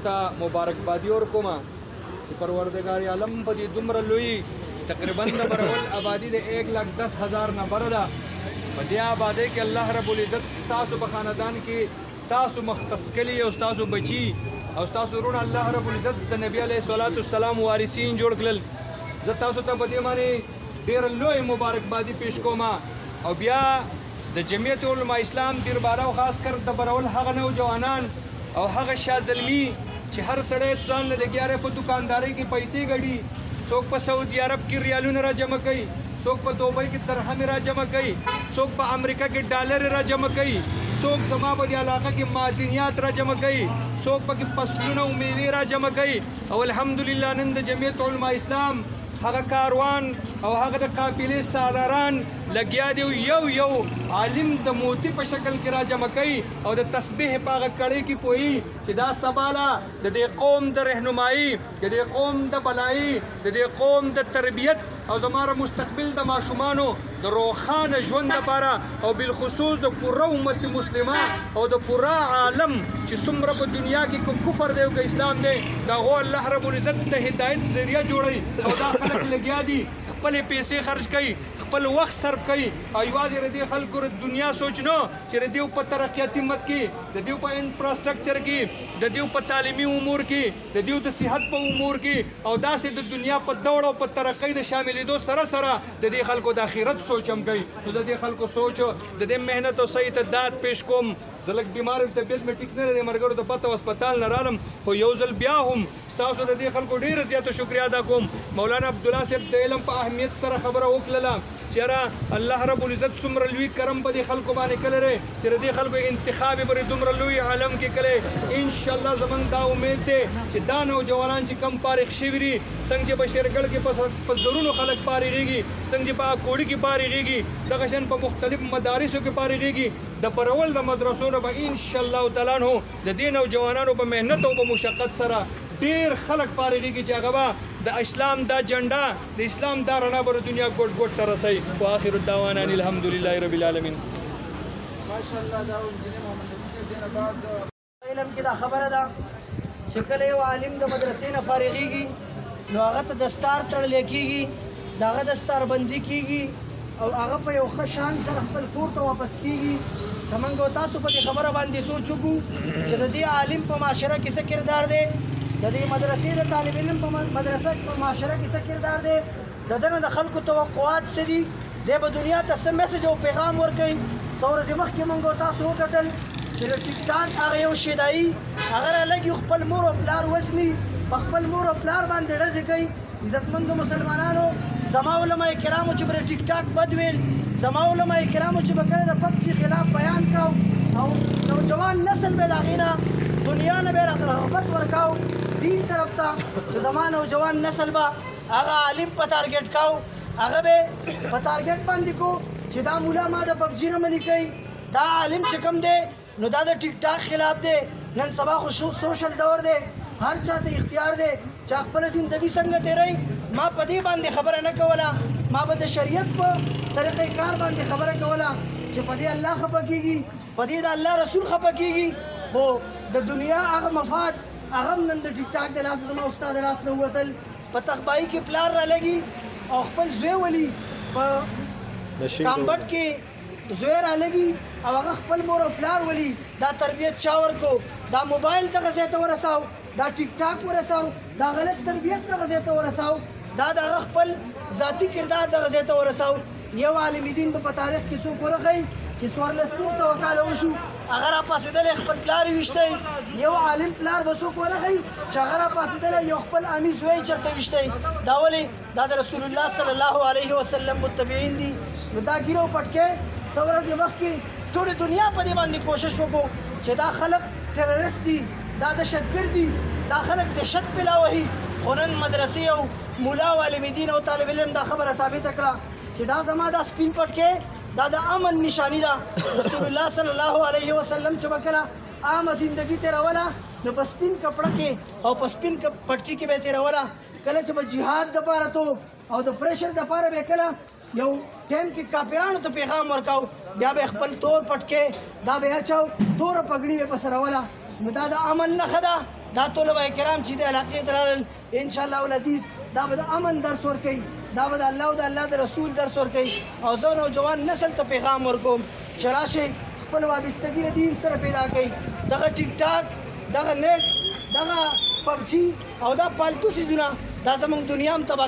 ته مبارکبادي ورکوم چې پروردګار عالم په دې دومره لوی تقریبا د برول آبادي د 1,10,000 نه بره ده. په دې آبادۍ کې الله رب العزت ستاسو په خاندان کې تاسو مختص کړي او ستاسو بچي او ستاسو ورونه الله رب العزت د نبی علیه الصلاۃ والسلام وارثین جوړ کړل. زه تاسو ته په دې باندې ډېره لوی مبارکبادي پیش کوم او بیا د جمعیت علما اسلام درباره او خاص کر د برول هغه نوجوانان او هغه شازلمی چې هر سړی ځان له لګیا په دکاندارۍ کې پیسې ګټي، څوک په سعودي عرب کې ریالونه را جمع کوي، څوک په دوبۍ کې درهم را جمع کوي، څوک په امریکا کې ډالر را جمع کوي، څوک زما په دې علاقه کې معدنیات را جمع کوي، څوک پکې فصلونه او میوې را جمع کوي. او الحمدلله نن د جمعیت علما اسلام هغه کاروان او هغه د قافلې سالاران لګیا دي یو عالم د موتی په شکل کې را جمع کوي او د تسبیح په هغه کړۍ کې پوهي چې دا سباله د دې قوم د رهنمایي، د دې قوم د بلایي، د دې قوم د تربیت او زماره مستقبل د ماشومانو د روښانه ژوند لپاره او بالخصوص د پوره امت مسلمه او د پوره عالم چې څومره په دنیا کې کو کفر دی او که اسلام دی دا هو الله رب العزت د هدایت ذریعہ جوړوي او دا خلک لګیا دي خپلې پیسې خرج کوي، خپل وخت صرف کوي او یوازې د دې خلکو د دنیا سوچ نه چې د دې په ترقیاتي مت کې، د دې په انفراسټرکچر کې، د دې په تعلیمي امور کې، د دې د صحت په امور کې او داسې د دنیا په دوړ او په ترقۍ د شاملېدو سره سره د دې خلکو د آخرت سوچ هم کوي. نو د دې خلکو سوچ د دې مهنت او صحیح ته داد پیش کوم. زه لږ بیمار یم، طبیعت مې ټیک نه دی، ملګرو ته پته هسپتال نه رالم، خو یو ځل بیا هم ستاسو د دې خلکو ډېره زیاته شکریا ادا کوم. مولانا عبدالله صاحب د علم په اهمیت سره خبره وکړله چې الله رب العزت څومره لوی کرم په دې خلکو باندې کړی دی چې د دې خلکو انتخاب یې په دومره لوی عالم کې کړی. انشاءالله زموږ دا امید دی چې دا نوجوانان چې کم فارغ شوي دي، څنګه چې په شیرګل کې په زرونو خلک فارغېږي، څنګه چې په اکوړي کې فارغېږي، دغه شان په مختلف مدارسو کې فارغېږي، د پرول د مدرسو نه به انشاءالله تعالی د دې نوجوانانو په محنت او په مشقت سره ډېر خلک فارغېږي چې هغه به د اسلام دا جنډه د اسلام دا رڼا به دنیا ګوټ ګوټ ته رسوي. واخر الدعوانا ان الحمدلله رب العالمین. ماشاءالله دا انجینر محمد نبی صاحب دینه بعد علم کې دا خبره ده چې کله یو عالم د مدرسې نه فارغېږي نو هغه ته دستار تړلی کېږي، د هغه دستار بندي کېږي او هغه په یو ښه شان سره خپل کور ته واپس کېږي. که موږ او تاسو په دې خبره باندې سوچ وکړو چې د دې عالم په معاشره کې څه کردار دی، د دې مدرسې د طالب علم په مدرسه په معاشره کې څه کردار دی، د ده نه د خلکو توقعات څه دي، دی به دنیا ته څه میسج او پیغام ورکوي. څو ورځې مخکې موږ او تاسو وکتل چې د ټیک ټاک هغه یو شیدایي هغه رالګي خپل مور او پلار وژني، په خپل مور او پلار باندې ډزې کوي. عزتمندو مسلمانانو، زما علما کرامو چې به د ټیک ټاک بد ویل، زما علما کرامو چې به کله د پبجي خلاف بیان کو او نوجوان نسل به د هغې نه دنیا نه به رغبت ورکاو دین طرف ته، چې زما نوجوان نسل به هغه عالم په ټارګېټ کاو، هغه به په ټارګېټ باندې کو چې دا مولا ما د پبجي نه منې کوي، دا عالم چې کوم دی نو دا د ټیک ټاک خلاف دی. نن سبا خو سوشل دور دی، هر چا ته اختیار دی چې خپله زندګي څنګه تېروي. ما په دې باندې خبره نه کوله، ما به د شریعت په طریقې کار باندې خبره کوله چې په دې الله خفه کېږي، په دې د الله رسول خفه کېږي، خو د دنیا هغه مفاد هغه هم نن د ټیک ټاک د لاسه زما استاد د لاس نه ووتل. په تخبایي کې پلار رالګي او خپل زوی ولي په کامبټ کې زوی رالګي او هغه خپل مور او پلار ولي. دا تربیت چا ورکو؟ دا موبایل دغه ځای ته ورساو، دا ټیک ټاک ورساو، دا غلط تربیت دغه ځای ته ورساو، دا د هغه خپل ذاتي کردار دغه ځای ته ورساو. یو عالم دین به په تاریخ کې څوک ورغی چې 1400 کاله وشو هغه راپاڅېدلی خپل پلار یې ویشتی، یو عالم پلار به څوک ورغی چې هغه راپاڅېدلی یو خپل عامي زوی چېرته ویشتی. دا ولې؟ دا د رسول الله صلی الله علیه وسلم متبعین دي. نو دا ګیر او پټکې څو ورځې مخکې ټولې دنیا په دې باندې کوشش وکړو چې دا خلک ټیرریست دي، دا دهشتګرد دي، دا خلک دهشت پلا وهي. خو نن مدرسې او مولا او عالم دین او طالب علم دا خبره ثابته کړه چې دا زما دا سپین پټکې دا د امن نشانی ده. رسول الله صلی الله علیه وسلم چې به کله عامه زندگی تېروله نو په سپین کپړه کې او په سپین پټکي کې به یې تېروله. کله چې به جهاد دپاره تو او د پریشر دپاره به کله یو ټایم کې کافرانو ته پیغام ورکاو، بیا به خپل تور پټکې دا به اچاو، توره پګړي به په سروله. نو دا د امن نښه ده، دا طلبه کرام چې د علاقې ته راغلل انشاءالله العزیز دا به د امن درس ورکوي دا به د الله او د الله د رسول درس ورکوي او زه نوجوان نسل ته پیغام ورکوم چې راشئ خپل وابستګي د دین سره پیدا کړئ دغه ټیک ټاک دغه نیټ دغه پبجي او دا پالتو څیزونه دا زموږ دنیا هم تباه